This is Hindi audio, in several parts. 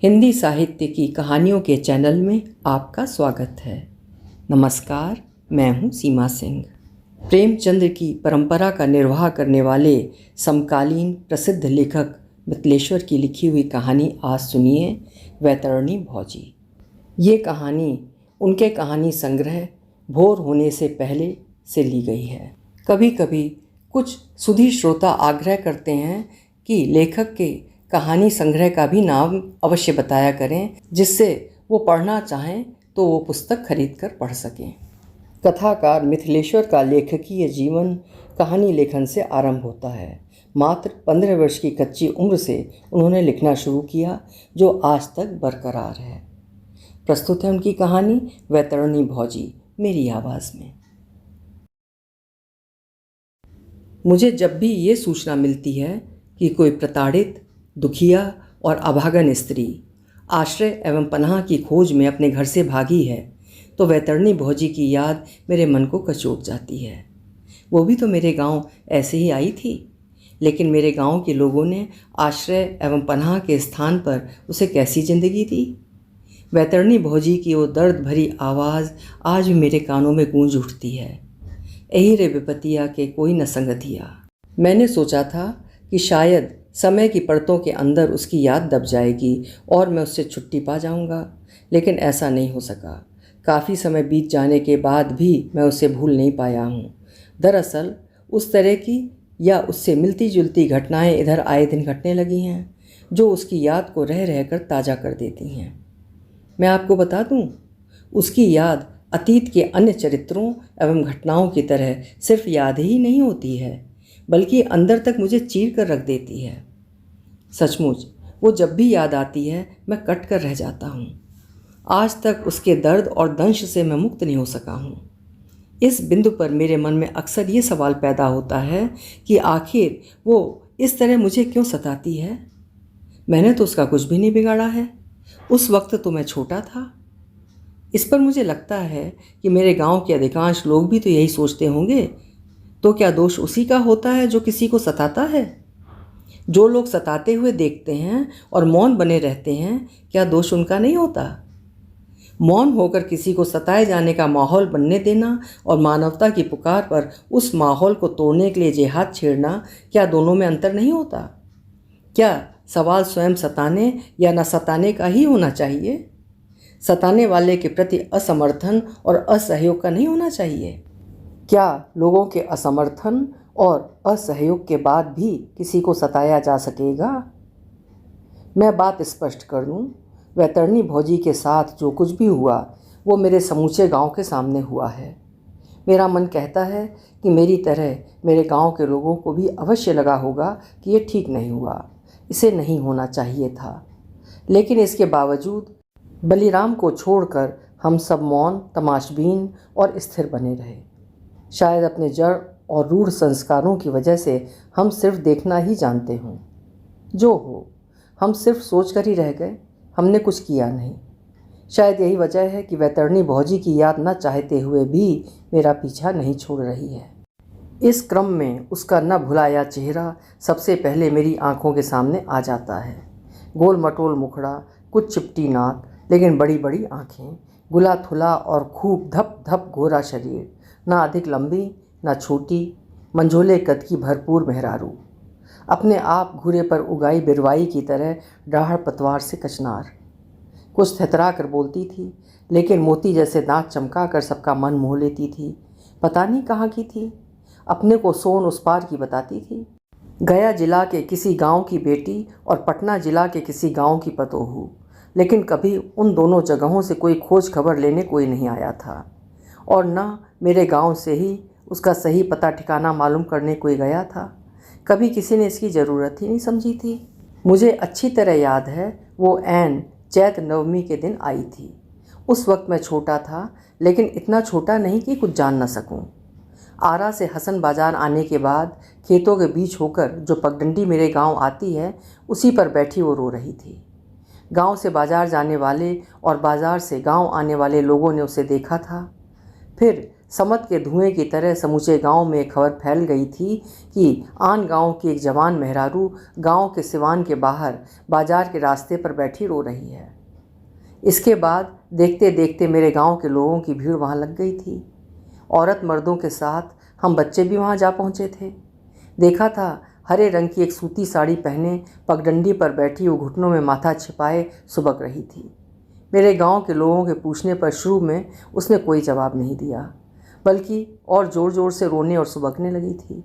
हिंदी साहित्य की कहानियों के चैनल में आपका स्वागत है। नमस्कार, मैं हूं सीमा सिंह। प्रेमचंद की परंपरा का निर्वाह करने वाले समकालीन प्रसिद्ध लेखक मिथिलेश्वर की लिखी हुई कहानी आज सुनिए, वैतरणी भौजी। ये कहानी उनके कहानी संग्रह भोर होने से पहले से ली गई है। कभी कभी कुछ सुधी श्रोता आग्रह करते हैं कि लेखक के कहानी संग्रह का भी नाम अवश्य बताया करें, जिससे वो पढ़ना चाहें तो वो पुस्तक खरीद कर पढ़ सकें। कथाकार मिथिलेश्वर का लेखकीय जीवन कहानी लेखन से आरंभ होता है। मात्र 15 वर्ष की कच्ची उम्र से उन्होंने लिखना शुरू किया, जो आज तक बरकरार है। प्रस्तुत है उनकी कहानी वैतरणी भौजी, मेरी आवाज़ में। मुझे जब भी ये सूचना मिलती है कि कोई प्रताड़ित, दुखिया और अभागन स्त्री आश्रय एवं पनाह की खोज में अपने घर से भागी है, तो वैतरणी भौजी की याद मेरे मन को कचोट जाती है। वो भी तो मेरे गांव ऐसे ही आई थी, लेकिन मेरे गांव के लोगों ने आश्रय एवं पनाह के स्थान पर उसे कैसी ज़िंदगी दी। वैतरणी भौजी की वो दर्द भरी आवाज़ आज भी मेरे कानों में गूंज उठती है। यही रे विपतिया के कोई न संगतिया। मैंने सोचा था कि शायद समय की परतों के अंदर उसकी याद दब जाएगी और मैं उससे छुट्टी पा जाऊंगा, लेकिन ऐसा नहीं हो सका। काफ़ी समय बीत जाने के बाद भी मैं उसे भूल नहीं पाया हूँ। दरअसल उस तरह की या उससे मिलती जुलती घटनाएं इधर आए दिन घटने लगी हैं, जो उसकी याद को रह रह कर ताज़ा कर देती हैं। मैं आपको बता दूँ, उसकी याद अतीत के अन्य चरित्रों एवं घटनाओं की तरह सिर्फ याद ही नहीं होती है, बल्कि अंदर तक मुझे चीर कर रख देती है। सचमुच वो जब भी याद आती है मैं कट कर रह जाता हूँ। आज तक उसके दर्द और दंश से मैं मुक्त नहीं हो सका हूँ। इस बिंदु पर मेरे मन में अक्सर ये सवाल पैदा होता है कि आखिर वो इस तरह मुझे क्यों सताती है। मैंने तो उसका कुछ भी नहीं बिगाड़ा है। उस वक्त तो मैं छोटा था। इस पर मुझे लगता है कि मेरे गांव के अधिकांश लोग भी तो यही सोचते होंगे। तो क्या दोष उसी का होता है जो किसी को सताता है? जो लोग सताते हुए देखते हैं और मौन बने रहते हैं, क्या दोष उनका नहीं होता? मौन होकर किसी को सताए जाने का माहौल बनने देना और मानवता की पुकार पर उस माहौल को तोड़ने के लिए जिहाद छेड़ना, क्या दोनों में अंतर नहीं होता? क्या सवाल स्वयं सताने या न सताने का ही होना चाहिए? सताने वाले के प्रति असमर्थन और असहयोग का नहीं होना चाहिए? क्या लोगों के असमर्थन और असहयोग के बाद भी किसी को सताया जा सकेगा? मैं बात स्पष्ट कर दूं, वैतरणी भौजी के साथ जो कुछ भी हुआ वो मेरे समूचे गांव के सामने हुआ है। मेरा मन कहता है कि मेरी तरह मेरे गांव के लोगों को भी अवश्य लगा होगा कि ये ठीक नहीं हुआ, इसे नहीं होना चाहिए था। लेकिन इसके बावजूद बलिराम को छोड़कर हम सब मौन, तमाशबीन और स्थिर बने रहे। शायद अपने जड़ और रूढ़ संस्कारों की वजह से हम सिर्फ देखना ही जानते हों। जो हो, हम सिर्फ सोच कर ही रह गए, हमने कुछ किया नहीं। शायद यही वजह है कि वैतरणी भौजी की याद न चाहते हुए भी मेरा पीछा नहीं छोड़ रही है। इस क्रम में उसका न भुलाया चेहरा सबसे पहले मेरी आंखों के सामने आ जाता है। गोल मटोल मुखड़ा, कुछ चिपटी नाक, लेकिन बड़ी बड़ी आँखें, गुला थुला और खूब धप धप गोरा शरीर, ना अधिक लंबी ना छोटी, मंझोले कद की भरपूर मेहरारू, अपने आप घूरे पर उगाई बिरवाई की तरह डाढ़ पतवार से कचनार। कुछ थतरा कर बोलती थी, लेकिन मोती जैसे दांत चमका कर सबका मन मोह लेती थी। पता नहीं कहाँ की थी, अपने को सोन उस पार की बताती थी। गया जिला के किसी गांव की बेटी और पटना जिला के किसी गांव की पतोहू, लेकिन कभी उन दोनों जगहों से कोई खोज खबर लेने कोई नहीं आया था, और न मेरे गांव से ही उसका सही पता ठिकाना मालूम करने कोई गया था। कभी किसी ने इसकी ज़रूरत ही नहीं समझी थी। मुझे अच्छी तरह याद है वो ऐन चैत नवमी के दिन आई थी। उस वक्त मैं छोटा था, लेकिन इतना छोटा नहीं कि कुछ जान न सकूं। आरा से हसन बाज़ार आने के बाद खेतों के बीच होकर जो पगडंडी मेरे गांव आती है, उसी पर बैठी वो रो रही थी। गांव से बाज़ार जाने वाले और बाज़ार से गांव आने वाले लोगों ने उसे देखा था। फिर समत के धुएं की तरह समूचे गांव में एक खबर फैल गई थी कि आन गांव की एक जवान मेहरारू गांव के सिवान के बाहर बाजार के रास्ते पर बैठी रो रही है। इसके बाद देखते देखते मेरे गांव के लोगों की भीड़ वहां लग गई थी। औरत मर्दों के साथ हम बच्चे भी वहां जा पहुंचे थे। देखा था हरे रंग की एक सूती साड़ी पहने पगडंडी पर बैठी वो घुटनों में माथा छिपाए सुबक रही थी। मेरे गांव के लोगों के पूछने पर शुरू में उसने कोई जवाब नहीं दिया, बल्कि और ज़ोर ज़ोर से रोने और सुबकने लगी थी।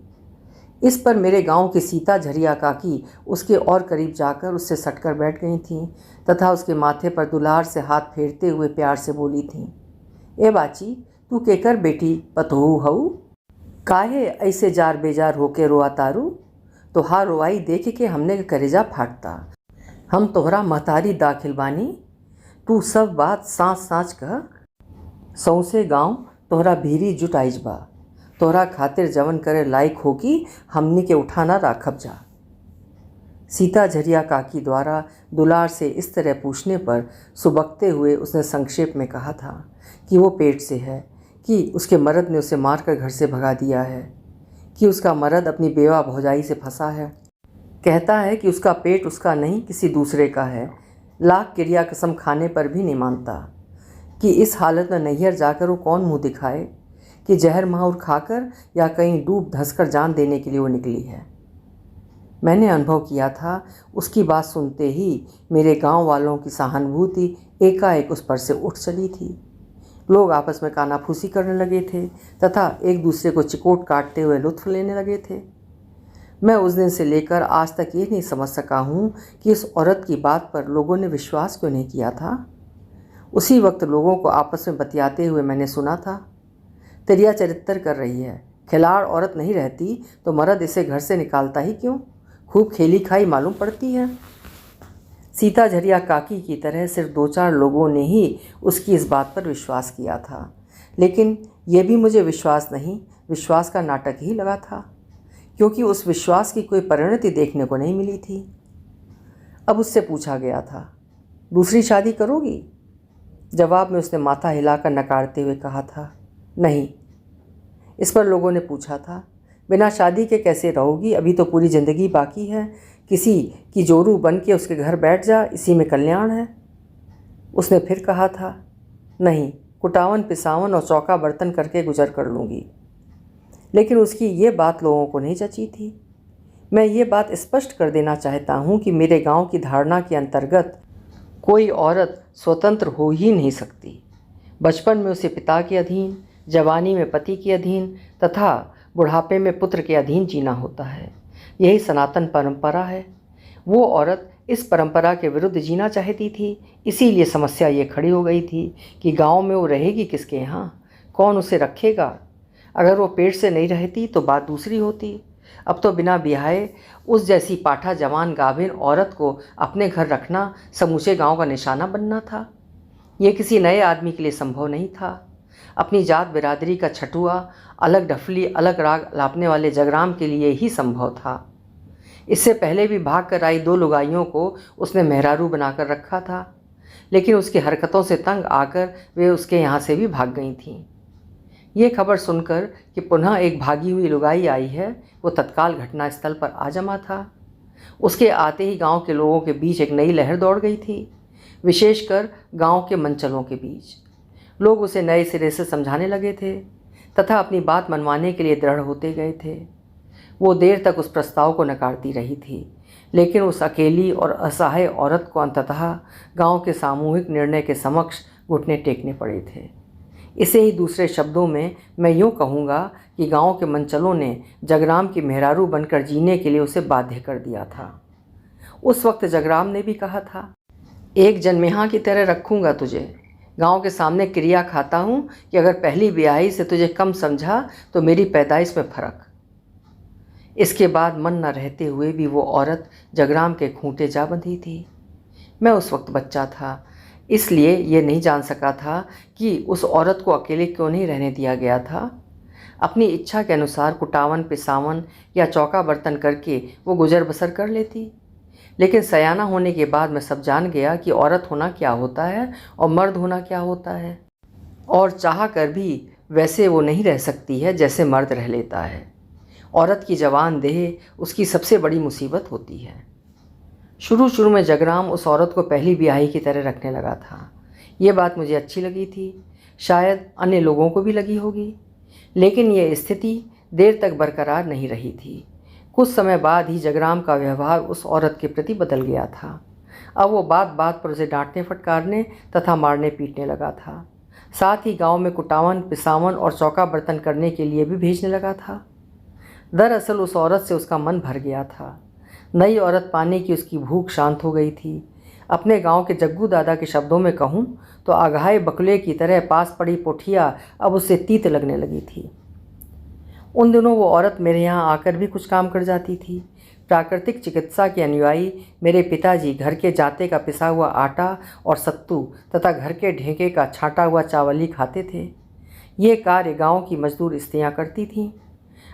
इस पर मेरे गांव की सीता झरिया काकी उसके और करीब जाकर उससे सटकर बैठ गई थीं तथा उसके माथे पर दुलार से हाथ फेरते हुए प्यार से बोली थीं, ए बाची, तू केकर बेटी पतोहू हऊ? काहे ऐसे जार बेजार होके रोआ तारू? तोहार रोआई देख के हमने करेजा फाटता। हम तोहरा महतारी दाखिल बानी। तू सब बात सांच सांच कह। सौंसे गांव तोहरा भीरी जुटाइज बा। तोहरा खातिर जवन करे लायक होगी हमनी के उठाना राखब जा। सीता झरिया काकी द्वारा दुलार से इस तरह पूछने पर सुबकते हुए उसने संक्षेप में कहा था कि वो पेट से है, कि उसके मर्द ने उसे मारकर घर से भगा दिया है, कि उसका मर्द अपनी बेवा भौजाई से फंसा है। कहता है कि उसका पेट उसका नहीं किसी दूसरे का है। लाख क्रिया कसम खाने पर भी नहीं मानता कि इस हालत में नैहर जाकर वो कौन मुंह दिखाए, कि जहर माहौर खाकर या कहीं डूब धंसकर जान देने के लिए वो निकली है। मैंने अनुभव किया था। उसकी बात सुनते ही मेरे गांव वालों की सहानुभूति एकाएक उस पर से उठ चली थी। लोग आपस में कानाफूसी करने लगे थे तथा एक दूसरे को चिकोट काटते हुए लुत्फ लेने लगे थे। मैं उस दिन से लेकर आज तक ये नहीं समझ सका हूँ कि इस औरत की बात पर लोगों ने विश्वास क्यों नहीं किया था। उसी वक्त लोगों को आपस में बतियाते हुए मैंने सुना था, तिरिया चरित्र कर रही है, खिलाड़ औरत नहीं रहती तो मर्द इसे घर से निकालता ही क्यों, खूब खेली खाई मालूम पड़ती है। सीता झरिया काकी की तरह सिर्फ 2-4 लोगों ने ही उसकी इस बात पर विश्वास किया था, लेकिन यह भी मुझे विश्वास नहीं, विश्वास का नाटक ही लगा था, क्योंकि उस विश्वास की कोई परिणति देखने को नहीं मिली थी। अब उससे पूछा गया था, दूसरी शादी करोगी? जवाब में उसने माथा हिलाकर नकारते हुए कहा था, नहीं। इस पर लोगों ने पूछा था, बिना शादी के कैसे रहोगी? अभी तो पूरी ज़िंदगी बाकी है। किसी की जोरू बन के उसके घर बैठ जा, इसी में कल्याण है। उसने फिर कहा था, नहीं, कुटावन पिसावन और चौका बर्तन करके गुजर कर लूँगी। लेकिन उसकी ये बात लोगों को नहीं जची थी। मैं ये बात स्पष्ट कर देना चाहता हूँ कि मेरे गांव की धारणा के अंतर्गत कोई औरत स्वतंत्र हो ही नहीं सकती। बचपन में उसे पिता के अधीन, जवानी में पति के अधीन तथा बुढ़ापे में पुत्र के अधीन जीना होता है। यही सनातन परंपरा है। वो औरत इस परंपरा के विरुद्ध जीना चाहती थी, इसीलिए समस्या ये खड़ी हो गई थी कि गांव में वो रहेगी किसके यहाँ, कौन उसे रखेगा। अगर वो पेट से नहीं रहती तो बात दूसरी होती। अब तो बिना ब्याहे उस जैसी पाठा जवान गाभिन औरत को अपने घर रखना समूचे गांव का निशाना बनना था। ये किसी नए आदमी के लिए संभव नहीं था। अपनी जात बिरादरी का छटुआ, अलग ढफली, अलग राग लापने वाले जगराम के लिए ही संभव था। इससे पहले भी भाग कर आई 2 लुगाइयों को उसने मेहरारू बनाकर रखा था, लेकिन उसकी हरकतों से तंग आकर वे उसके यहाँ से भी भाग गई थीं। ये खबर सुनकर कि पुनः एक भागी हुई लुगाई आई है, वो तत्काल घटनास्थल पर आ जमा था। उसके आते ही गांव के लोगों के बीच एक नई लहर दौड़ गई थी, विशेषकर गांव के मंचलों के बीच। लोग उसे नए सिरे से समझाने लगे थे तथा अपनी बात मनवाने के लिए दृढ़ होते गए थे। वो देर तक उस प्रस्ताव को नकारती रही थी, लेकिन उस अकेली और असहाय औरत को अंततः गांव के सामूहिक निर्णय के समक्ष घुटने टेकने पड़े थे। इसे ही दूसरे शब्दों में मैं यूँ कहूँगा कि गांव के मंचलों ने जगराम की मेहरारू बनकर जीने के लिए उसे बाध्य कर दिया था। उस वक्त जगराम ने भी कहा था, एक जनमेहा की तरह रखूँगा तुझे। गांव के सामने क्रिया खाता हूँ कि अगर पहली ब्याही से तुझे कम समझा तो मेरी पैदाइश में फ़र्क। इसके बाद मन न रहते हुए भी वो औरत जगराम के खूंटे जा बंधी थी। मैं उस वक्त बच्चा था, इसलिए ये नहीं जान सका था कि उस औरत को अकेले क्यों नहीं रहने दिया गया था। अपनी इच्छा के अनुसार कुटावन पिसावन या चौका बर्तन करके वो गुजर बसर कर लेती। लेकिन सयाना होने के बाद मैं सब जान गया कि औरत होना क्या होता है और मर्द होना क्या होता है, और चाह कर भी वैसे वो नहीं रह सकती है जैसे मर्द रह लेता है। औरत की जवान देह उसकी सबसे बड़ी मुसीबत होती है। शुरू शुरू में जगराम उस औरत को पहली ब्याही की तरह रखने लगा था। ये बात मुझे अच्छी लगी थी, शायद अन्य लोगों को भी लगी होगी। लेकिन यह स्थिति देर तक बरकरार नहीं रही थी। कुछ समय बाद ही जगराम का व्यवहार उस औरत के प्रति बदल गया था। अब वो बात बात पर उसे डांटने फटकारने तथा मारने पीटने लगा था। साथ ही गांव में कुटावन, पिसावन और चौका बर्तन करने के लिए भी भेजने लगा था। दरअसल उस औरत से उसका मन भर गया था। नई औरत पाने की उसकी भूख शांत हो गई थी। अपने गांव के जग्गू दादा के शब्दों में कहूँ तो अघाए बकुले की तरह पास पड़ी पोठिया अब उससे तीत लगने लगी थी। उन दिनों वो औरत मेरे यहाँ आकर भी कुछ काम कर जाती थी। प्राकृतिक चिकित्सा के अनुयायी मेरे पिताजी घर के जाते का पिसा हुआ आटा और सत्तू तथा घर के ढेंके का छाँटा हुआ चावल ही खाते थे। ये कार्य गांव की मजदूर स्त्रियां करती थीं।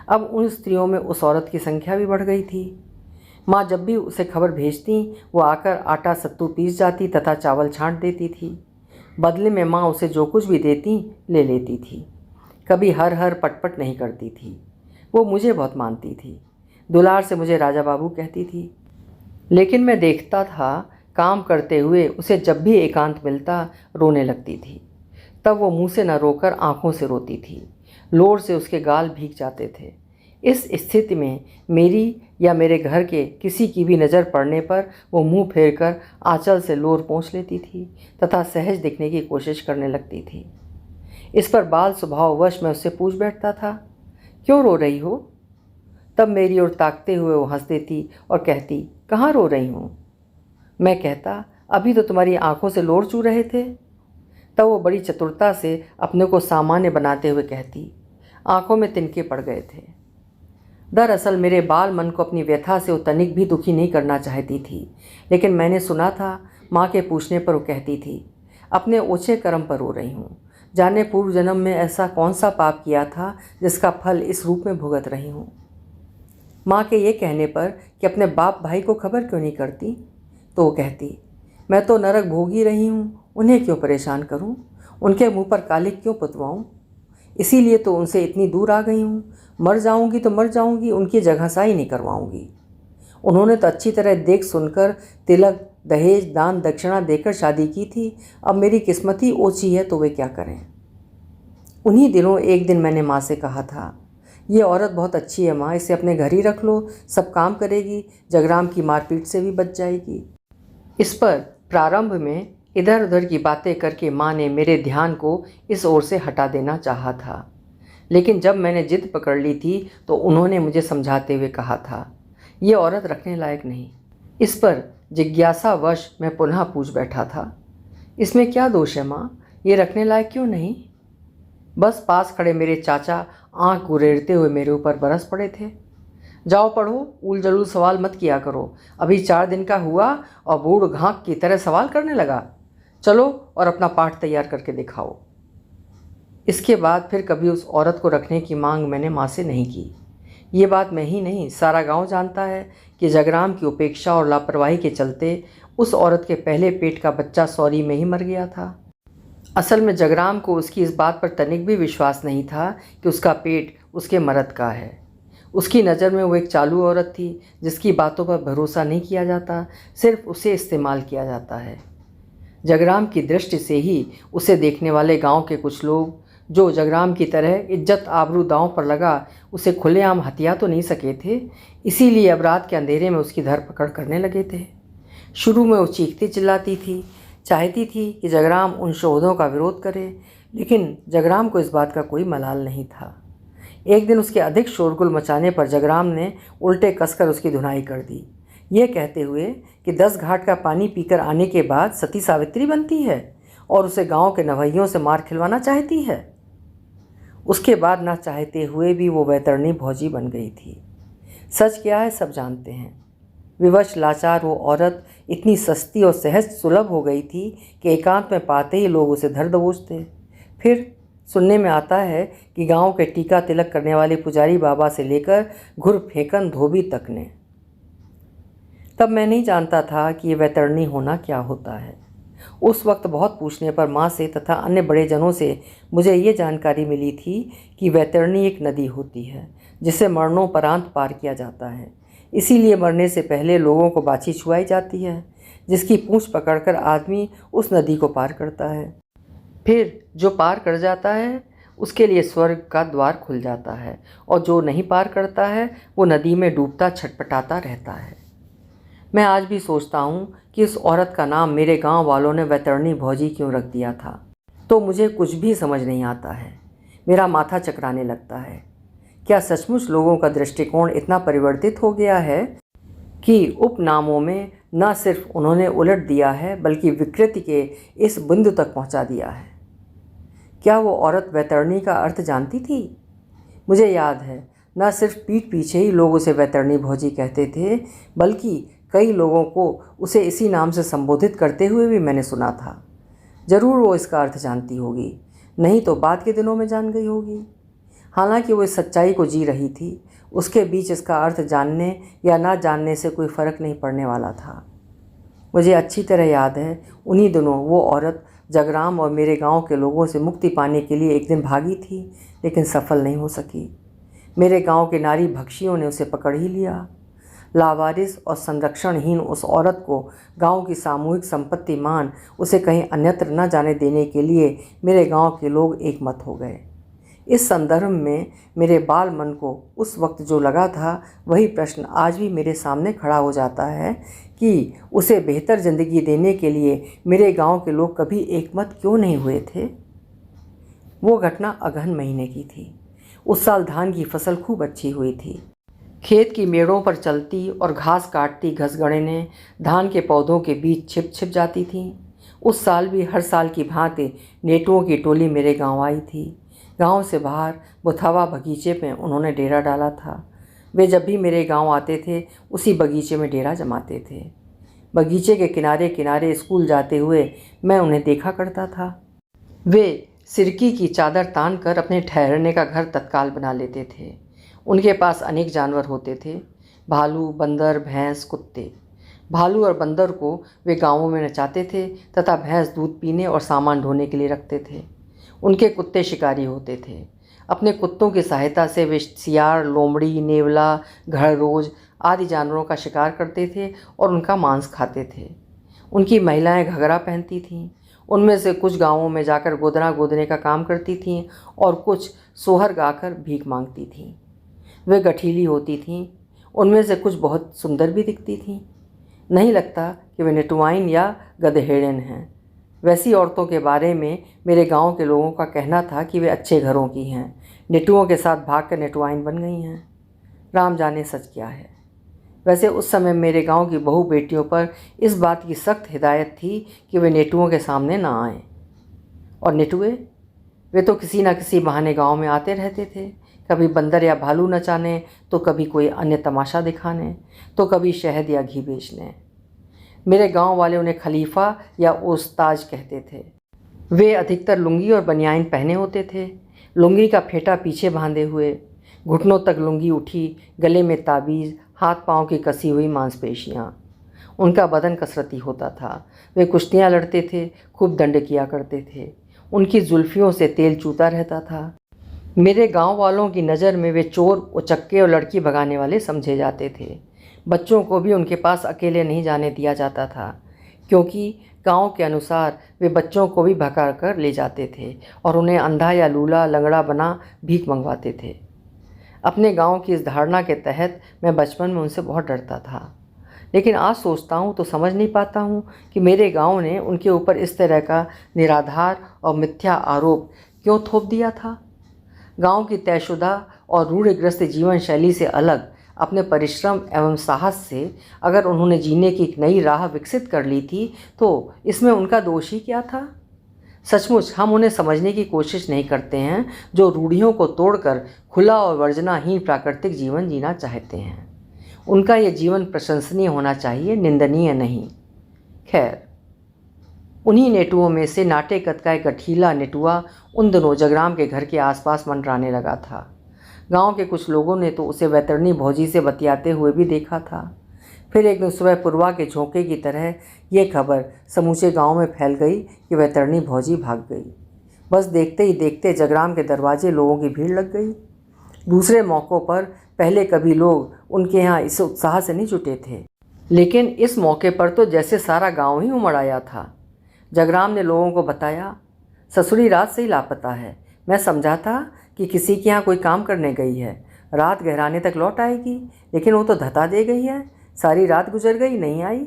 अब उन स्त्रियों में उस औरत की संख्या भी बढ़ गई थी। माँ जब भी उसे खबर भेजती वो आकर आटा सत्तू पीस जाती तथा चावल छाँट देती थी। बदले में माँ उसे जो कुछ भी देती ले लेती थी। कभी हर हर पटपट नहीं करती थी। वो मुझे बहुत मानती थी। दुलार से मुझे राजा बाबू कहती थी। लेकिन मैं देखता था काम करते हुए उसे जब भी एकांत मिलता रोने लगती थी। तब वो मुंह से न रोकर आंखों से रोती थी। लोर से उसके गाल भीग जाते थे। इस स्थिति में मेरी या मेरे घर के किसी की भी नज़र पड़ने पर वो मुंह फेरकर आंचल से लोर पोंछ लेती थी तथा सहज दिखने की कोशिश करने लगती थी। इस पर बाल स्वभाववश मैं उससे पूछ बैठता था, क्यों रो रही हो? तब मेरी ओर ताकते हुए वो हंस देती और कहती, कहाँ रो रही हूँ? मैं कहता, अभी तो तुम्हारी आंखों से लोर चू रहे थे। तब वो बड़ी चतुरता से अपने को सामान्य बनाते हुए कहती, आंखों में तिनके पड़ गए थे। दरअसल मेरे बाल मन को अपनी व्यथा से वो तनिक भी दुखी नहीं करना चाहती थी। लेकिन मैंने सुना था माँ के पूछने पर वो कहती थी, अपने ओछे कर्म पर रो रही हूँ। जाने पूर्व जन्म में ऐसा कौन सा पाप किया था जिसका फल इस रूप में भुगत रही हूँ। माँ के ये कहने पर कि अपने बाप भाई को खबर क्यों नहीं करती, तो वो कहती, मैं तो नरक भोगी रही हूँ, उन्हें क्यों परेशान करूँ, उनके मुंह पर कालिक क्यों पुतवाऊँ। इसीलिए तो उनसे इतनी दूर आ गई हूँ। मर जाऊँगी तो मर जाऊँगी, उनकी जगहसाई नहीं करवाऊँगी। उन्होंने तो अच्छी तरह देख सुनकर तिलक, दहेज, दान दक्षिणा देकर शादी की थी। अब मेरी किस्मत ही ओछी है तो वे क्या करें। उन्हीं दिनों एक दिन मैंने माँ से कहा था, ये औरत बहुत अच्छी है माँ, इसे अपने घर ही रख लो, सब काम करेगी, जगराम की मारपीट से भी बच जाएगी। इस पर प्रारंभ में इधर उधर की बातें करके माँ ने मेरे ध्यान को इस ओर से हटा देना चाहा था। लेकिन जब मैंने जिद पकड़ ली थी तो उन्होंने मुझे समझाते हुए कहा था, ये औरत रखने लायक नहीं। इस पर जिज्ञासावश मैं पुनः पूछ बैठा था, इसमें क्या दोष है माँ, ये रखने लायक क्यों नहीं? बस पास खड़े मेरे चाचा आंख गुरेरते हुए मेरे ऊपर बरस पड़े थे। जाओ पढ़ो, उल जलूल सवाल मत किया करो, अभी 4 दिन का हुआ और बूढ़ घाक की तरह सवाल करने लगा। चलो और अपना पाठ तैयार करके दिखाओ। इसके बाद फिर कभी उस औरत को रखने की मांग मैंने माँ से नहीं की। ये बात मैं ही नहीं, सारा गांव जानता है कि जगराम की उपेक्षा और लापरवाही के चलते उस औरत के पहले पेट का बच्चा सौरी में ही मर गया था। असल में जगराम को उसकी इस बात पर तनिक भी विश्वास नहीं था कि उसका पेट उसके मर्द का है। उसकी नज़र में वो एक चालू औरत थी जिसकी बातों पर भरोसा नहीं किया जाता, सिर्फ उसे इस्तेमाल किया जाता है। जगराम की दृष्टि से ही उसे देखने वाले गांव के कुछ लोग, जो जगराम की तरह इज्जत आबरू दांव पर लगा उसे खुलेआम हत्या तो नहीं सके थे, इसीलिए अब रात के अंधेरे में उसकी धरपकड़ करने लगे थे। शुरू में वो चीखती चिल्लाती थी, चाहती थी कि जगराम उन शोधों का विरोध करे, लेकिन जगराम को इस बात का कोई मलाल नहीं था। एक दिन उसके अधिक शोरगुल मचाने पर जगराम ने उल्टे कसकर उसकी धुनाई कर दी, ये कहते हुए कि 10 घाट का पानी पीकर आने के बाद सती सावित्री बनती है और उसे गांव के नवैयों से मार खिलवाना चाहती है। उसके बाद ना चाहते हुए भी वो वैतरणी भौजी बन गई थी। सच क्या है सब जानते हैं। विवश लाचार वो औरत इतनी सस्ती और सहज सुलभ हो गई थी कि एकांत में पाते ही लोग उसे धर दबोचते। फिर सुनने में आता है कि गांव के टीका तिलक करने वाले पुजारी बाबा से लेकर घुर फेंकन धोबी तक ने। तब मैं नहीं जानता था कि ये वैतरणी होना क्या होता है। उस वक्त बहुत पूछने पर माँ से तथा अन्य बड़े जनों से मुझे ये जानकारी मिली थी कि वैतरणी एक नदी होती है जिसे मरणोपरांत पार किया जाता है। इसीलिए मरने से पहले लोगों को बाछी छुआई जाती है, जिसकी पूंछ पकड़कर आदमी उस नदी को पार करता है। फिर जो पार कर जाता है उसके लिए स्वर्ग का द्वार खुल जाता है, और जो नहीं पार करता है वो नदी में डूबता छटपटाता रहता है। मैं आज भी सोचता हूँ कि उस औरत का नाम मेरे गांव वालों ने वैतरणी भौजी क्यों रख दिया था, तो मुझे कुछ भी समझ नहीं आता है। मेरा माथा चकराने लगता है। क्या सचमुच लोगों का दृष्टिकोण इतना परिवर्तित हो गया है कि उपनामों में न सिर्फ उन्होंने उलट दिया है बल्कि विकृति के इस बिंदु तक पहुंचा दिया है? क्या वो औरत वैतरणी का अर्थ जानती थी? मुझे याद है, न सिर्फ पीठ पीछे ही लोग उसे वैतरणी भौजी कहते थे, बल्कि कई लोगों को उसे इसी नाम से संबोधित करते हुए भी मैंने सुना था। ज़रूर वो इसका अर्थ जानती होगी, नहीं तो बाद के दिनों में जान गई होगी। हालांकि वो इस सच्चाई को जी रही थी, उसके बीच इसका अर्थ जानने या ना जानने से कोई फ़र्क नहीं पड़ने वाला था। मुझे अच्छी तरह याद है, उन्हीं दिनों वो औरत जगराम और मेरे गांव के लोगों से मुक्ति पाने के लिए एक दिन भागी थी, लेकिन सफल नहीं हो सकी। मेरे गांव के नारी भक्षियों ने उसे पकड़ ही लिया। लावारिस और संरक्षणहीन उस औरत को गांव की सामूहिक संपत्ति मान उसे कहीं अन्यत्र न जाने देने के लिए मेरे गांव के लोग एकमत हो गए। इस संदर्भ में मेरे बाल मन को उस वक्त जो लगा था, वही प्रश्न आज भी मेरे सामने खड़ा हो जाता है कि उसे बेहतर ज़िंदगी देने के लिए मेरे गांव के लोग कभी एकमत क्यों नहीं हुए थे। वो घटना अगहन महीने की थी। उस साल धान की फसल खूब अच्छी हुई थी। खेत की मेड़ों पर चलती और घास काटती घसगड़ें धान के पौधों के बीच छिप छिप जाती थीं। उस साल भी हर साल की भांति नेटुओं की टोली मेरे गांव आई थी। गांव से बाहर बुथावा बगीचे में उन्होंने डेरा डाला था। वे जब भी मेरे गांव आते थे उसी बगीचे में डेरा जमाते थे। बगीचे के किनारे किनारे स्कूल जाते हुए मैं उन्हें देखा करता था। वे सिरकी की चादर तान कर अपने ठहरने का घर तत्काल बना लेते थे। उनके पास अनेक जानवर होते थे, भालू, बंदर, भैंस, कुत्ते। भालू और बंदर को वे गांवों में नचाते थे तथा भैंस दूध पीने और सामान ढोने के लिए रखते थे। उनके कुत्ते शिकारी होते थे। अपने कुत्तों की सहायता से वे सियार, लोमड़ी, नेवला, घड़रोज आदि जानवरों का शिकार करते थे और उनका मांस खाते थे। उनकी महिलाएं घघरा पहनती थीं। उनमें से कुछ गांवों में जाकर गोदना गोदने का काम करती थीं और कुछ सोहर गाकर भीख मांगती थीं। वे गठीली होती थीं। उनमें से कुछ बहुत सुंदर भी दिखती थीं। नहीं लगता कि वे नेटुवाइन या गधेड़न हैं। वैसी औरतों के बारे में मेरे गांव के लोगों का कहना था कि वे अच्छे घरों की हैं, नेटुओं के साथ भागकर नेटुवाइन बन गई हैं। राम जाने सच क्या है। वैसे उस समय मेरे गांव की बहू बेटियों पर इस बात की सख्त हिदायत थी कि वे नेटुओं के सामने ना आएं। और नेटुए, वे तो किसी न किसी बहाने गांव में आते रहते थे। कभी बंदर या भालू नचाने, तो कभी कोई अन्य तमाशा दिखाने, तो कभी शहद या घी बेचने। मेरे गांव वाले उन्हें खलीफा या ओस्ताज कहते थे। वे अधिकतर लुंगी और बनियान पहने होते थे, लुंगी का फेटा पीछे बांधे हुए, घुटनों तक लुंगी उठी, गले में ताबीज़, हाथ पांव की कसी हुई मांसपेशियाँ। उनका बदन कसरती होता था। वे कुश्तियाँ लड़ते थे, खूब दंड किया करते थे। उनकी जुल्फियों से तेल चूता रहता था। मेरे गांव वालों की नज़र में वे चोर, उचक्के और लड़की भगाने वाले समझे जाते थे। बच्चों को भी उनके पास अकेले नहीं जाने दिया जाता था, क्योंकि गांव के अनुसार वे बच्चों को भी भगा कर ले जाते थे और उन्हें अंधा या लूला लंगड़ा बना भीख मंगवाते थे। अपने गांव की इस धारणा के तहत मैं बचपन में उनसे बहुत डरता था, लेकिन आज सोचता हूँ तो समझ नहीं पाता हूँ कि मेरे गांव ने उनके ऊपर इस तरह का निराधार और मिथ्या आरोप क्यों थोप दिया था। गांव की तयशुदा और रूढ़िग्रस्त जीवन शैली से अलग अपने परिश्रम एवं साहस से अगर उन्होंने जीने की एक नई राह विकसित कर ली थी, तो इसमें उनका दोष ही क्या था। सचमुच हम उन्हें समझने की कोशिश नहीं करते हैं, जो रूढ़ियों को तोड़कर खुला और वर्जनाहीन प्राकृतिक जीवन जीना चाहते हैं। उनका यह जीवन प्रशंसनीय होना चाहिए, निंदनीय नहीं। खैर, उन्हीं नेटुओं में से नाटे कद का एक गठीला नेटुआ उन दिनों जगराम के घर के आसपास मंडराने लगा था। गांव के कुछ लोगों ने तो उसे वैतरणी भौजी से बतियाते हुए भी देखा था। फिर एक दिन सुबह पुरवा के झोंके की तरह ये खबर समूचे गांव में फैल गई कि वैतरणी भौजी भाग गई। बस देखते ही देखते जगराम के दरवाजे लोगों की भीड़ लग गई। दूसरे मौक़ों पर पहले कभी लोग उनके यहाँ इस उत्साह से नहीं जुटे थे, लेकिन इस मौके पर तो जैसे सारा गांव ही उमड़ आया था। जगराम ने लोगों को बताया, ससुरी रात से ही लापता है। मैं समझा था कि किसी के यहाँ कोई काम करने गई है, रात गहराने तक लौट आएगी, लेकिन वो तो धता दे गई है। सारी रात गुजर गई, नहीं आई।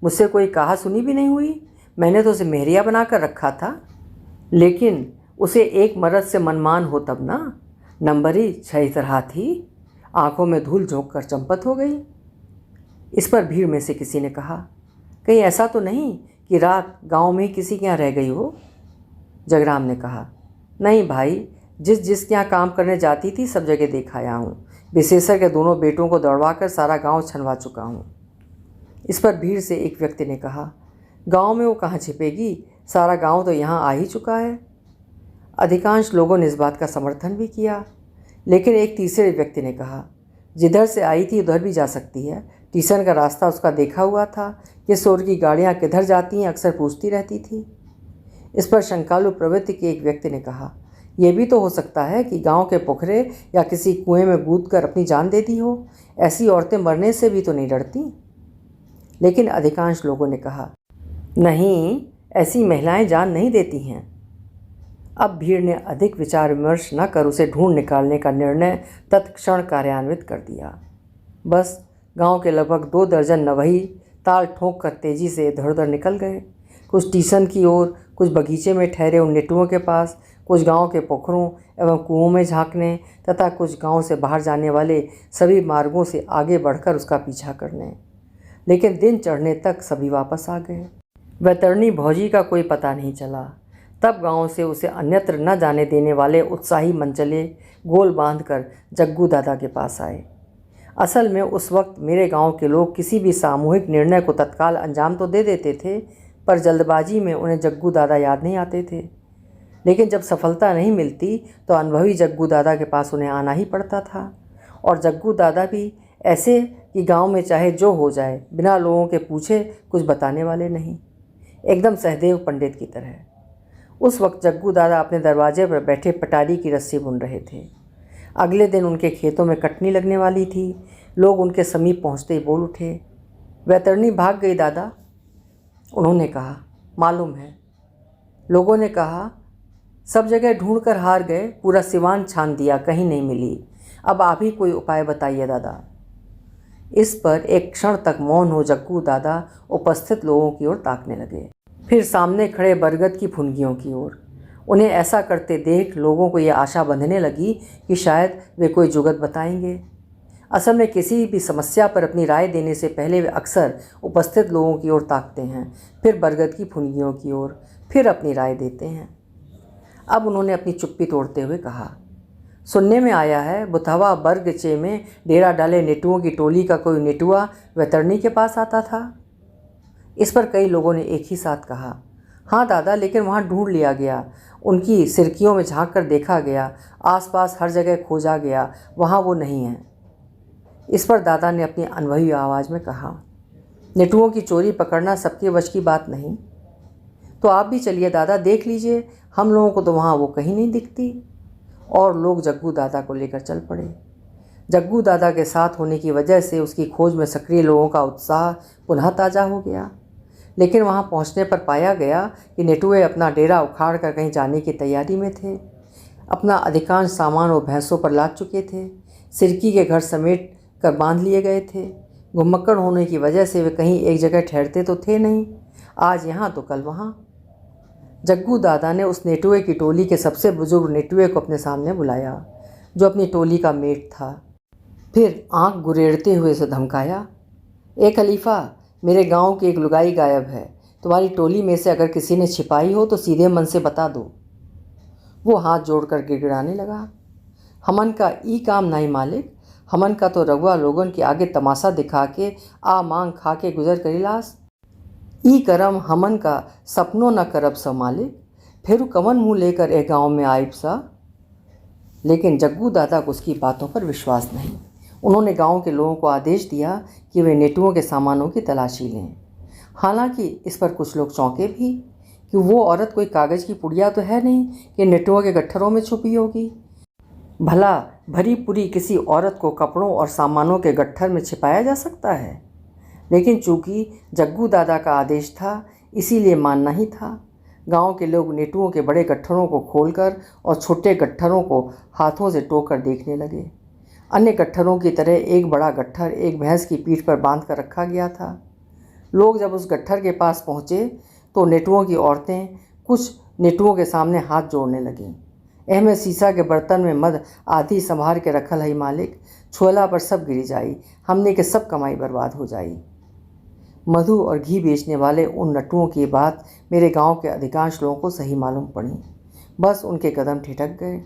मुझसे कोई कहा सुनी भी नहीं हुई। मैंने तो उसे मेहरिया बना कर रखा था, लेकिन उसे एक मर्द से मनमान हो तब ना। नंबरी छह तरह थी, आंखों में धूल झोंक कर चंपत हो गई। इस पर भीड़ में से किसी ने कहा, कहीं ऐसा तो नहीं कि रात गांव में ही किसी के यहाँ रह गई हो? जगराम ने कहा, नहीं भाई, जिसके यहाँ काम करने जाती थी सब जगह देख आया हूँ। विशेषकर के दोनों बेटों को दौड़वा कर सारा गांव छनवा चुका हूँ। इस पर भीड़ से एक व्यक्ति ने कहा, गांव में वो कहाँ छिपेगी, सारा गांव तो यहाँ आ ही चुका है। अधिकांश लोगों ने इस बात का समर्थन भी किया, लेकिन एक तीसरे व्यक्ति ने कहा, जिधर से आई थी उधर भी जा सकती है। स्टेशन का रास्ता उसका देखा हुआ था। ये शोर की गाड़ियाँ किधर जाती हैं अक्सर पूछती रहती थी। इस पर शंकालु प्रवृत्ति के एक व्यक्ति ने कहा, यह भी तो हो सकता है कि गांव के पोखरे या किसी कुएं में कूद कर अपनी जान दे दी हो। ऐसी औरतें मरने से भी तो नहीं डरती। लेकिन अधिकांश लोगों ने कहा, नहीं, ऐसी महिलाएं जान नहीं देती हैं। अब भीड़ ने अधिक विचार विमर्श न कर उसे ढूंढ निकालने का निर्णय तत्क्षण कार्यान्वित कर दिया। बस गांव के लगभग 2 दर्जन नवही ताल ठोंक कर तेजी से इधर उधर निकल गए। कुछ स्टेशन की ओर, कुछ बगीचे में ठहरे उन नेटुओं के पास, कुछ गांव के पोखरों एवं कुओं में झांकने तथा कुछ गांव से बाहर जाने वाले सभी मार्गों से आगे बढ़कर उसका पीछा करने। लेकिन दिन चढ़ने तक सभी वापस आ गए। वैतरणी भौजी का कोई पता नहीं चला। तब गांव से उसे अन्यत्र न जाने देने वाले उत्साही मंचले गोल बांधकर जग्गू दादा के पास आए। असल में उस वक्त मेरे गांव के लोग किसी भी सामूहिक निर्णय को तत्काल अंजाम तो दे देते थे, पर जल्दबाजी में उन्हें जग्गू दादा याद नहीं आते थे। लेकिन जब सफलता नहीं मिलती तो अनुभवी जग्गू दादा के पास उन्हें आना ही पड़ता था। और जग्गू दादा भी ऐसे कि गांव में चाहे जो हो जाए, बिना लोगों के पूछे कुछ बताने वाले नहीं, एकदम सहदेव पंडित की तरह। उस वक्त जग्गू दादा अपने दरवाजे पर बैठे पटारी की रस्सी बुन रहे थे। अगले दिन उनके खेतों में कटनी लगने वाली थी। लोग उनके समीप पहुंचते ही बोल उठे, वैतरणी भाग गई दादा। उन्होंने कहा, मालूम है। लोगों ने कहा, सब जगह ढूंढ कर हार गए, पूरा सिवान छान दिया, कहीं नहीं मिली। अब आप ही कोई उपाय बताइए दादा। इस पर एक क्षण तक मौन हो जग्गू दादा उपस्थित लोगों की ओर ताकने लगे, फिर सामने खड़े बरगद की फुनगियों की ओर। उन्हें ऐसा करते देख लोगों को यह आशा बंधने लगी कि शायद वे कोई जुगत बताएंगे। असल में किसी भी समस्या पर अपनी राय देने से पहले वे अक्सर उपस्थित लोगों की ओर ताकते हैं, फिर बरगद की फुनगियों की ओर, फिर अपनी राय देते हैं। अब उन्होंने अपनी चुप्पी तोड़ते हुए कहा, सुनने में आया है बुथवा बरगचे में डेरा डाले नेटुओं की टोली का कोई नेटुआ वैतरणी के पास आता था। इस पर कई लोगों ने एक ही साथ कहा, हाँ दादा, लेकिन वहाँ ढूंढ लिया गया, उनकी सिरकियों में झांक कर देखा गया, आसपास हर जगह खोजा गया, वहाँ वो नहीं है। इस पर दादा ने अपनी अनुभवी आवाज़ में कहा, नेटुओं की चोरी पकड़ना सबके वश की बात नहीं। तो आप भी चलिए दादा, देख लीजिए, हम लोगों को तो वहाँ वो कहीं नहीं दिखती। और लोग जग्गू दादा को लेकर चल पड़े। जग्गू दादा के साथ होने की वजह से उसकी खोज में सक्रिय लोगों का उत्साह पुनः ताज़ा हो गया। लेकिन वहां पहुंचने पर पाया गया कि नेटुए अपना डेरा उखाड़ कर कहीं जाने की तैयारी में थे। अपना अधिकांश सामान वो भैंसों पर लाद चुके थे, सिरकी के घर समेट कर बांध लिए गए थे। घुमक्कड़ होने की वजह से वे कहीं एक जगह ठहरते तो थे नहीं, आज यहाँ तो कल वहाँ। जग्गू दादा ने उस नेटुए की टोली के सबसे बुजुर्ग नेटुए को अपने सामने बुलाया, जो अपनी टोली का मेट था। फिर आंख गुरेड़ते हुए उसे धमकाया, ए खलीफा, मेरे गांव की एक लुगाई गायब है, तुम्हारी टोली में से अगर किसी ने छिपाई हो तो सीधे मन से बता दो। वो हाथ जोड़कर गिड़गिड़ाने लगा, हमन का ई काम नहीं मालिक, हमन का तो रघुआ लोगन के आगे तमाशा दिखा के आ मांग खा के गुजर करीलास। ई करम हमन का सपनों न करब स मालिक, फिर कवन मुँह लेकर गांव में आइब सा। लेकिन जग्गू दादा को उसकी बातों पर विश्वास नहीं। उन्होंने गांव के लोगों को आदेश दिया कि वे नेटुओं के सामानों की तलाशी लें। हालांकि इस पर कुछ लोग चौंके भी कि वो औरत कोई कागज़ की पुड़िया तो है नहीं कि नेटुओं के गट्ठरों में छुपी होगी। भला भरी पूरी किसी औरत को कपड़ों और सामानों के गट्ठर में छिपाया जा सकता है? लेकिन चूंकि जग्गू दादा का आदेश था, इसीलिए मानना ही था। गांव के लोग नेटुओं के बड़े गट्ठरों को खोलकर और छोटे गट्ठरों को हाथों से टोकर देखने लगे। अन्य गट्ठरों की तरह एक बड़ा गट्ठर एक भैंस की पीठ पर बांध कर रखा गया था। लोग जब उस गट्ठर के पास पहुँचे तो नेटुओं की औरतें कुछ नेटुओं के सामने हाथ जोड़ने लगीं। एहमे शीशा के बर्तन में मद आधी संभार के रखल है मालिक, छोला पर सब गिरी जाई, हमने के सब कमाई बर्बाद हो जाई। मधु और घी बेचने वाले उन नटुओं की बात मेरे गांव के अधिकांश लोगों को सही मालूम पड़ी। बस उनके कदम ठिठक गए।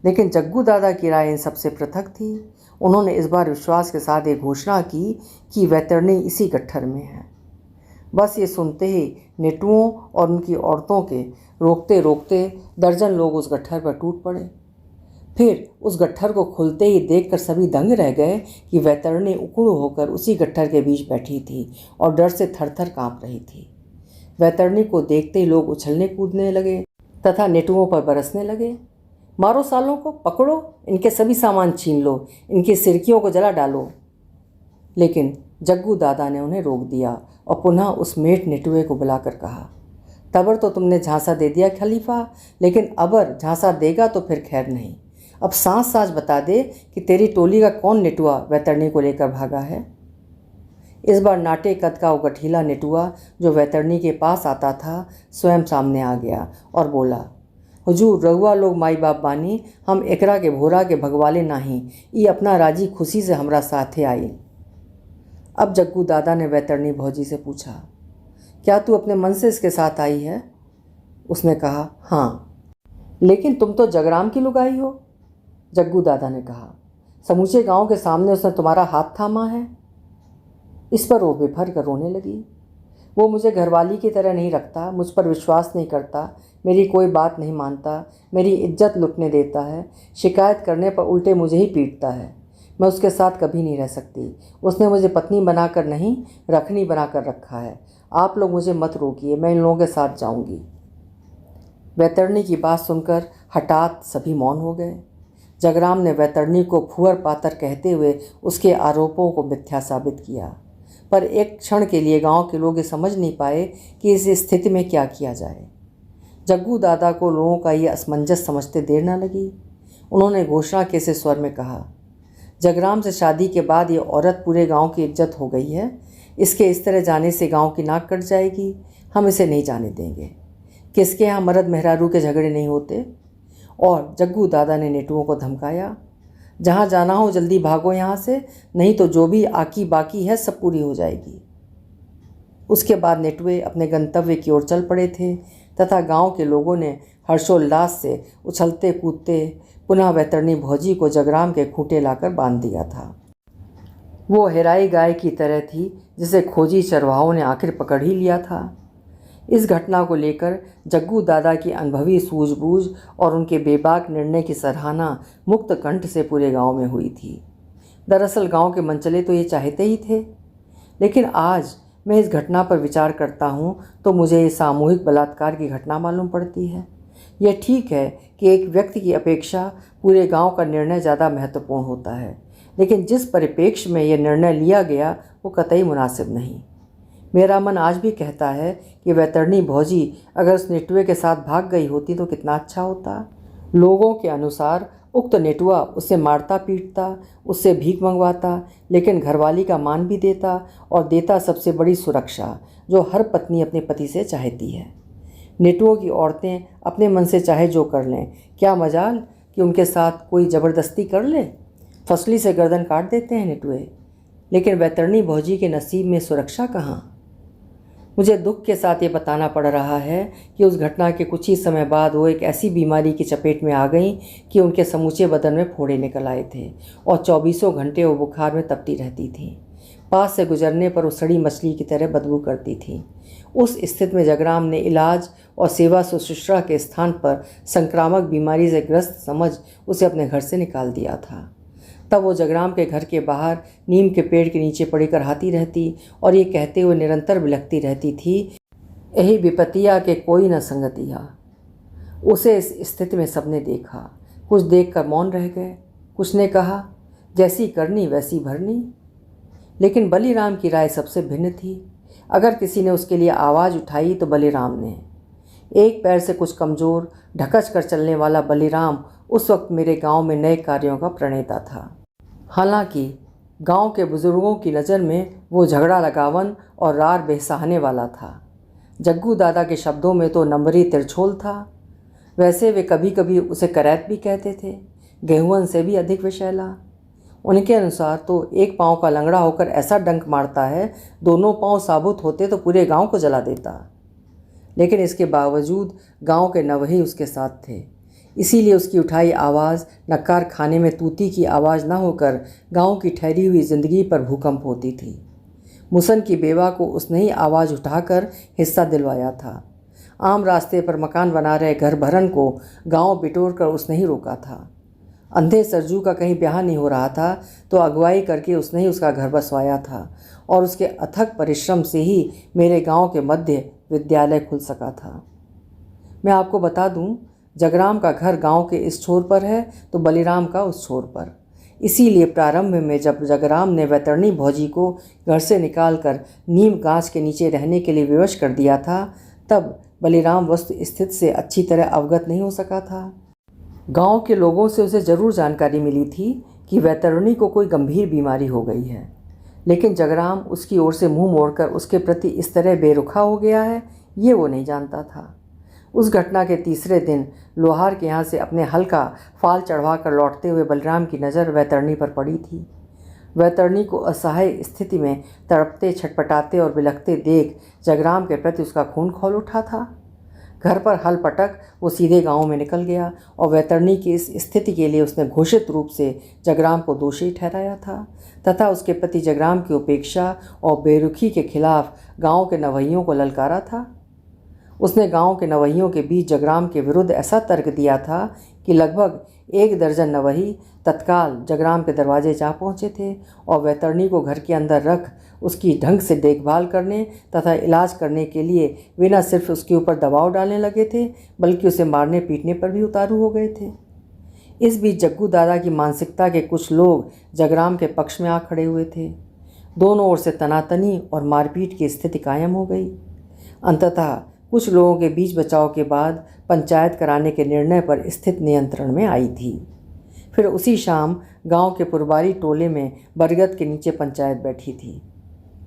लेकिन जग्गू दादा की राय इन सबसे पृथक थी। उन्होंने इस बार विश्वास के साथ एक घोषणा की कि वैतरणी इसी गट्ठर में है। बस ये सुनते ही नेटुओं और उनकी औरतों के रोकते रोकते दर्जन लोग उस गट्ठर पर टूट पड़े। फिर उस गट्ठर को खुलते ही देखकर सभी दंग रह गए कि वैतरणी उकड़ू होकर उसी गट्ठर के बीच बैठी थी और डर से थरथर काँप रही थी। वैतरणी को देखते ही लोग उछलने कूदने लगे तथा नेटुओं पर बरसने लगे। मारो सालों को, पकड़ो, इनके सभी सामान छीन लो, इनकी सिरकियों को जला डालो। लेकिन जग्गू दादा ने उन्हें रोक दिया और पुनः उस मेट नेटुए को बुलाकर कहा, तबर तो तुमने झांसा दे दिया खलीफा, लेकिन अबर झांसा देगा तो फिर खैर नहीं। अब सांस सांस बता दे कि तेरी टोली का कौन नेटुआ वैतरणी को लेकर भागा है। इस बार नाटे कद का वो गठीला नेटुआ जो वैतरणी के पास आता था स्वयं सामने आ गया और बोला, हुजूर रहुआ लोग माई बाप बानी, हम एकरा के भोरा के भगवाले नाही, ये अपना राजी खुशी से हमरा साथे आई। अब जग्गू दादा ने वैतरणी भौजी से पूछा, क्या तू अपने मन से इसके साथ आई है? उसने कहा, हाँ। लेकिन तुम तो जगराम की लुगाई हो। जग्गू दादा ने कहा, समूचे गांव के सामने उसने तुम्हारा हाथ थामा है। इस पर वो बेफर कर रोने लगी। वो मुझे घरवाली की तरह नहीं रखता, मुझ पर विश्वास नहीं करता, मेरी कोई बात नहीं मानता, मेरी इज्जत लुटने देता है, शिकायत करने पर उल्टे मुझे ही पीटता है। मैं उसके साथ कभी नहीं रह सकती। उसने मुझे पत्नी बनाकर नहीं, रखनी बनाकर रखा है। आप लोग मुझे मत रोकिए, मैं इन लोगों के साथ जाऊंगी। वैतरणी की बात सुनकर हठात सभी मौन हो गए। जगराम ने वैतरणी को फुअर पातर कहते हुए उसके आरोपों को मिथ्या साबित किया, पर एक क्षण के लिए गांव के लोग ये समझ नहीं पाए कि इस स्थिति में क्या किया जाए। जग्गू दादा को लोगों का ये असमंजस समझते देर न लगी। उन्होंने घोषणा के से स्वर में कहा, जगराम से शादी के बाद ये औरत पूरे गांव की इज्जत हो गई है। इसके इस तरह जाने से गांव की नाक कट जाएगी। हम इसे नहीं जाने देंगे। किसके यहाँ मर्द मेहरारू के झगड़े नहीं होते। और जग्गू दादा ने नेटुओं को धमकाया, जहाँ जाना हो जल्दी भागो यहाँ से, नहीं तो जो भी आकी बाकी है सब पूरी हो जाएगी। उसके बाद नेटुए अपने गंतव्य की ओर चल पड़े थे तथा गांव के लोगों ने हर्षोल्लास से उछलते कूदते पुनः वैतरणी भौजी को जगराम के खूंटे लाकर बांध दिया था। वो हेराई गाय की तरह थी जिसे खोजी चरवाहों ने आखिर पकड़ ही लिया था। इस घटना को लेकर जग्गू दादा की अनुभवी सूझबूझ और उनके बेबाक निर्णय की सराहना मुक्त कंठ से पूरे गांव में हुई थी। दरअसल गांव के मनचले तो ये चाहते ही थे, लेकिन आज मैं इस घटना पर विचार करता हूँ तो मुझे ये सामूहिक बलात्कार की घटना मालूम पड़ती है। यह ठीक है कि एक व्यक्ति की अपेक्षा पूरे गांव का निर्णय ज़्यादा महत्वपूर्ण होता है, लेकिन जिस परिप्रेक्ष्य में यह निर्णय लिया गया वो कतई मुनासिब नहीं। मेरा मन आज भी कहता है कि वैतरणी भौजी अगर उस नेटुए के साथ भाग गई होती तो कितना अच्छा होता। लोगों के अनुसार उक्त नेटुआ उससे मारता पीटता, उससे भीख मंगवाता, लेकिन घरवाली का मान भी देता और देता सबसे बड़ी सुरक्षा जो हर पत्नी अपने पति से चाहती है। नेटुओं की औरतें अपने मन से चाहे जो कर लें, क्या मजाल कि उनके साथ कोई ज़बरदस्ती कर ले। फसली से गर्दन काट देते हैं नेटुए, लेकिन वैतरणी भौजी के नसीब में सुरक्षा कहाँ। मुझे दुख के साथ ये बताना पड़ रहा है कि उस घटना के कुछ ही समय बाद वो एक ऐसी बीमारी की चपेट में आ गई कि उनके समूचे बदन में फोड़े निकल आए थे और 24 घंटे वो बुखार में तपती रहती थी। पास से गुजरने पर वो सड़ी मछली की तरह बदबू करती थी। उस स्थिति में जगराम ने इलाज और सेवा शुश्रूषा के स्थान पर संक्रामक बीमारी से ग्रस्त समझ उसे अपने घर से निकाल दिया था। तब वो जगराम के घर के बाहर नीम के पेड़ के नीचे पड़ी करहाती रहती और ये कहते हुए निरंतर बिलखती रहती थी, यही विपतिया के कोई न संगतिया। उसे इस स्थिति में सबने देखा, कुछ देखकर मौन रह गए, कुछ ने कहा जैसी करनी वैसी भरनी। लेकिन बलीराम की राय सबसे भिन्न थी। अगर किसी ने उसके लिए आवाज़ उठाई तो बलीराम ने। एक पैर से कुछ कमज़ोर, ढकच कर चलने वाला बलीराम उस वक्त मेरे गांव में नए कार्यों का प्रणेता था। हालांकि गांव के बुजुर्गों की नज़र में वो झगड़ा लगावन और रार बेसहाने वाला था। जग्गू दादा के शब्दों में तो नंबरी तिरछोल था। वैसे वे कभी कभी उसे करैत भी कहते थे, गेहुअन से भी अधिक विषैला। उनके अनुसार तो एक पाँव का लंगड़ा होकर ऐसा डंक मारता है, दोनों पाँव साबुत होते तो पूरे गांव को जला देता। लेकिन इसके बावजूद गांव के नवही उसके साथ थे, इसीलिए उसकी उठाई आवाज़ नक्कार खाने में तूती की आवाज़ न होकर गांव की ठहरी हुई ज़िंदगी पर भूकंप होती थी। मुसन की बेवा को उसने ही आवाज़ उठाकर हिस्सा दिलवाया था। आम रास्ते पर मकान बना रहे घर भरन को गांव बिटोर कर उसने ही रोका था। अंधे सरजू का कहीं ब्याह नहीं हो रहा था तो अगुवाई करके उसने ही उसका घर बसवाया था और उसके अथक परिश्रम से ही मेरे गांव के मध्य विद्यालय खुल सका था। मैं आपको बता दूं, जगराम का घर गांव के इस छोर पर है तो बलीराम का उस छोर पर। इसीलिए प्रारंभ में जब जगराम ने वैतरणी भौजी को घर से निकालकर नीम गाछ के नीचे रहने के लिए विवश कर दिया था, तब बलीराम वस्तु स्थिति से अच्छी तरह अवगत नहीं हो सका था। गांव के लोगों से उसे ज़रूर जानकारी मिली थी कि वैतरणी को कोई गंभीर बीमारी हो गई है, लेकिन जगराम उसकी ओर से मुंह मोड़कर उसके प्रति इस तरह बेरुखा हो गया है, ये वो नहीं जानता था। उस घटना के तीसरे दिन लोहार के यहाँ से अपने हल का फाल चढ़वा कर लौटते हुए बलराम की नज़र वैतरणी पर पड़ी थी। वैतरणी को असहाय स्थिति में तड़पते, छटपटाते और बिलखते देख जगराम के प्रति उसका खून खौल उठा था। घर पर हल पटक वो सीधे गांव में निकल गया और वैतरणी की इस स्थिति के लिए उसने घोषित रूप से जगराम को दोषी ठहराया था तथा उसके प्रति जगराम की उपेक्षा और बेरुखी के खिलाफ गांव के नवहियों को ललकारा था। उसने गांव के नवहियों के बीच जगराम के विरुद्ध ऐसा तर्क दिया था कि लगभग 1 दर्जन नवही तत्काल जगराम के दरवाजे जा पहुँचे थे और वैतरणी को घर के अंदर रख उसकी ढंग से देखभाल करने तथा इलाज करने के लिए वे न सिर्फ उसके ऊपर दबाव डालने लगे थे बल्कि उसे मारने पीटने पर भी उतारू हो गए थे। इस बीच जग्गू दादा की मानसिकता के कुछ लोग जगराम के पक्ष में आ खड़े हुए थे। दोनों ओर से तनातनी और मारपीट की स्थिति कायम हो गई। अंततः कुछ लोगों के बीच बचाव के बाद पंचायत कराने के निर्णय पर स्थिति नियंत्रण में आई थी। फिर उसी शाम गांव के पुरबारी टोले में बरगद के नीचे पंचायत बैठी थी।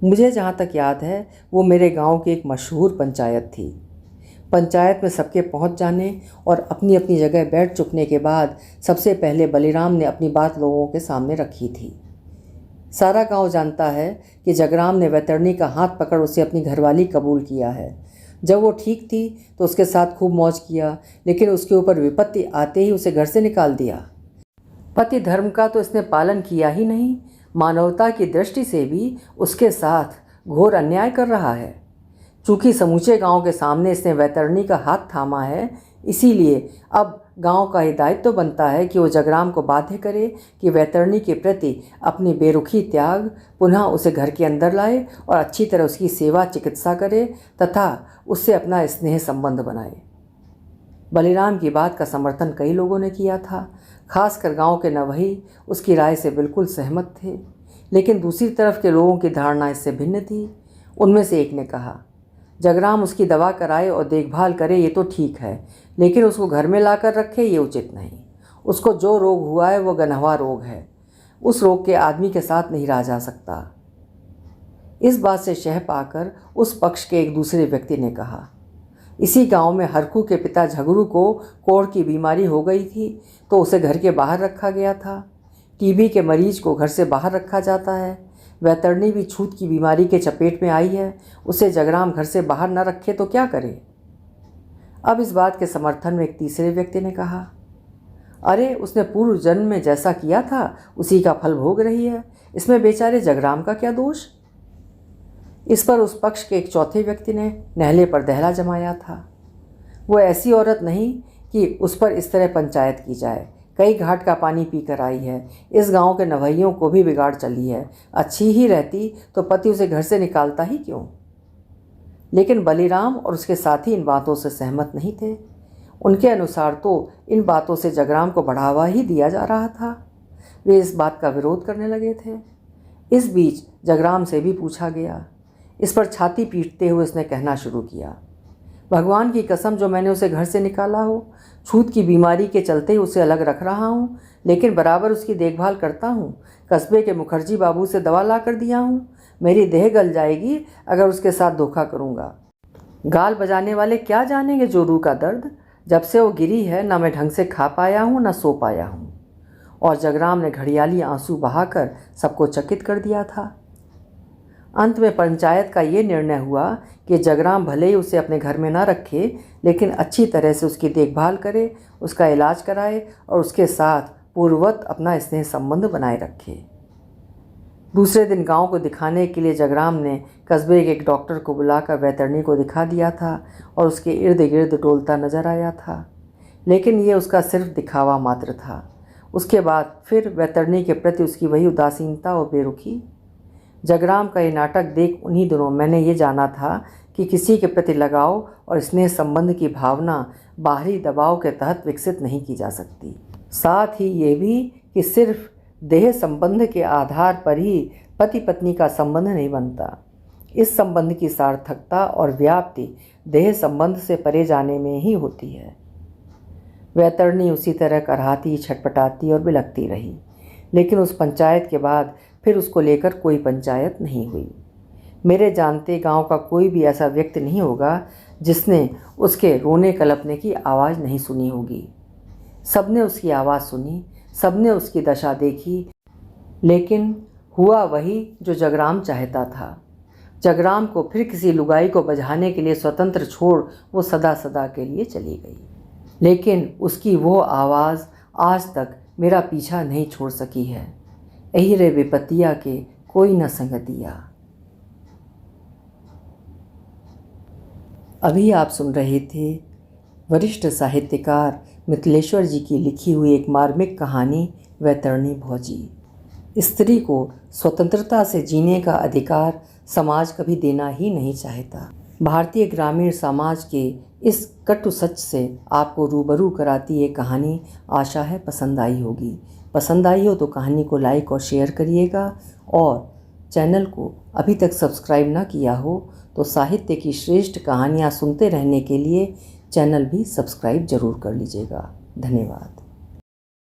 मुझे जहाँ तक याद है वो मेरे गांव की एक मशहूर पंचायत थी। पंचायत में सबके पहुँच जाने और अपनी अपनी जगह बैठ चुकने के बाद सबसे पहले बलीराम ने अपनी बात लोगों के सामने रखी थी। सारा गांव जानता है कि जगराम ने वैतरणी का हाथ पकड़ उसे अपनी घरवाली कबूल किया है। जब वो ठीक थी तो उसके साथ खूब मौज किया, लेकिन उसके ऊपर विपत्ति आते ही उसे घर से निकाल दिया। पति धर्म का तो इसने पालन किया ही नहीं, मानवता की दृष्टि से भी उसके साथ घोर अन्याय कर रहा है। चूँकि समूचे गांव के सामने इसने वैतरणी का हाथ थामा है, इसीलिए अब गांव का ही दायित्व तो बनता है कि वो जगराम को बाध्य करे कि वैतरणी के प्रति अपनी बेरुखी त्याग, पुनः उसे घर के अंदर लाए और अच्छी तरह उसकी सेवा चिकित्सा करे तथा उससे अपना स्नेह संबंध बनाए। बलीराम की बात का समर्थन कई लोगों ने किया था, खासकर गांव के नवही उसकी राय से बिल्कुल सहमत थे। लेकिन दूसरी तरफ के लोगों की धारणा इससे भिन्न थी। उनमें से एक ने कहा, जगराम उसकी दवा कराए और देखभाल करे ये तो ठीक है, लेकिन उसको घर में लाकर रखे ये उचित नहीं। उसको जो रोग हुआ है वो गन्हवा रोग है, उस रोग के आदमी के साथ नहीं रहा जा सकता। इस बात से शह पाकर उस पक्ष के एक दूसरे व्यक्ति ने कहा, इसी गांव में हरकू के पिता झगरू को कोढ़ की बीमारी हो गई थी तो उसे घर के बाहर रखा गया था। टीबी के मरीज को घर से बाहर रखा जाता है। वैतरणी भी छूत की बीमारी के चपेट में आई है, उसे जगराम घर से बाहर न रखे तो क्या करे। अब इस बात के समर्थन में एक तीसरे व्यक्ति ने कहा, अरे उसने पूर्व जन्म में जैसा किया था उसी का फल भोग रही है, इसमें बेचारे जगराम का क्या दोष। इस पर उस पक्ष के एक चौथे व्यक्ति ने नहले पर दहला जमाया था। वो ऐसी औरत नहीं कि उस पर इस तरह पंचायत की जाए, कई घाट का पानी पी कर आई है। इस गांव के नवैयों को भी बिगाड़ चली है। अच्छी ही रहती तो पति उसे घर से निकालता ही क्यों। लेकिन बलीराम और उसके साथी इन बातों से सहमत नहीं थे। उनके अनुसार तो इन बातों से जगराम को बढ़ावा ही दिया जा रहा था। वे इस बात का विरोध करने लगे थे। इस बीच जगराम से भी पूछा गया। इस पर छाती पीटते हुए उसने कहना शुरू किया, भगवान की कसम, जो मैंने उसे घर से निकाला हो, छूत की बीमारी के चलते ही उसे अलग रख रहा हूँ, लेकिन बराबर उसकी देखभाल करता हूँ। कस्बे के मुखर्जी बाबू से दवा ला कर दिया हूँ। मेरी देह गल जाएगी अगर उसके साथ धोखा करूँगा। गाल बजाने वाले क्या जानेंगे जोरू का दर्द। जब से वो गिरी है ना मैं ढंग से खा पाया हूँ ना सो पाया हूँ। और जगराम ने घड़ियाली आंसू बहाकर सबको चकित कर दिया था। अंत में पंचायत का ये निर्णय हुआ कि जगराम भले ही उसे अपने घर में ना रखे, लेकिन अच्छी तरह से उसकी देखभाल करे, उसका इलाज कराए और उसके साथ पूर्ववत अपना स्नेह संबंध बनाए रखे। दूसरे दिन गांव को दिखाने के लिए जगराम ने कस्बे के एक डॉक्टर को बुलाकर वैतरणी को दिखा दिया था और उसके इर्द गिर्द डोलता नजर आया था। लेकिन ये उसका सिर्फ दिखावा मात्र था। उसके बाद फिर वैतरणी के प्रति उसकी वही उदासीनता और बेरुखी। जगराम का ये नाटक देख उन्हीं दिनों मैंने ये जाना था कि किसी के प्रति लगाव और स्नेह संबंध की भावना बाहरी दबाव के तहत विकसित नहीं की जा सकती। साथ ही ये भी कि सिर्फ देह संबंध के आधार पर ही पति पत्नी का संबंध नहीं बनता। इस संबंध की सार्थकता और व्याप्ति देह संबंध से परे जाने में ही होती है। वैतरणी उसी तरह कराहती, छटपटाती और बिलखती रही। लेकिन उस पंचायत के बाद फिर उसको लेकर कोई पंचायत नहीं हुई। मेरे जानते गांव का कोई भी ऐसा व्यक्ति नहीं होगा जिसने उसके रोने कलपने की आवाज़ नहीं सुनी होगी। सबने उसकी आवाज़ सुनी, सबने उसकी दशा देखी, लेकिन हुआ वही जो जगराम चाहता था। जगराम को फिर किसी लुगाई को बजाने के लिए स्वतंत्र छोड़ वो सदा सदा के लिए चली गई। लेकिन उसकी वो आवाज़ आज तक मेरा पीछा नहीं छोड़ सकी है। यही रे विपतिया के कोई न संगतिया। अभी आप सुन रहे थे वरिष्ठ साहित्यकार मिथिलेश्वर जी की लिखी हुई एक मार्मिक कहानी वैतरणी भौजी। स्त्री को स्वतंत्रता से जीने का अधिकार समाज कभी देना ही नहीं चाहता। भारतीय ग्रामीण समाज के इस कटु सच से आपको रूबरू कराती ये कहानी आशा है पसंद आई होगी। पसंद आई हो तो कहानी को लाइक और शेयर करिएगा, और चैनल को अभी तक सब्सक्राइब ना किया हो तो साहित्य की श्रेष्ठ कहानियाँ सुनते रहने के लिए चैनल भी सब्सक्राइब जरूर कर लीजिएगा। धन्यवाद।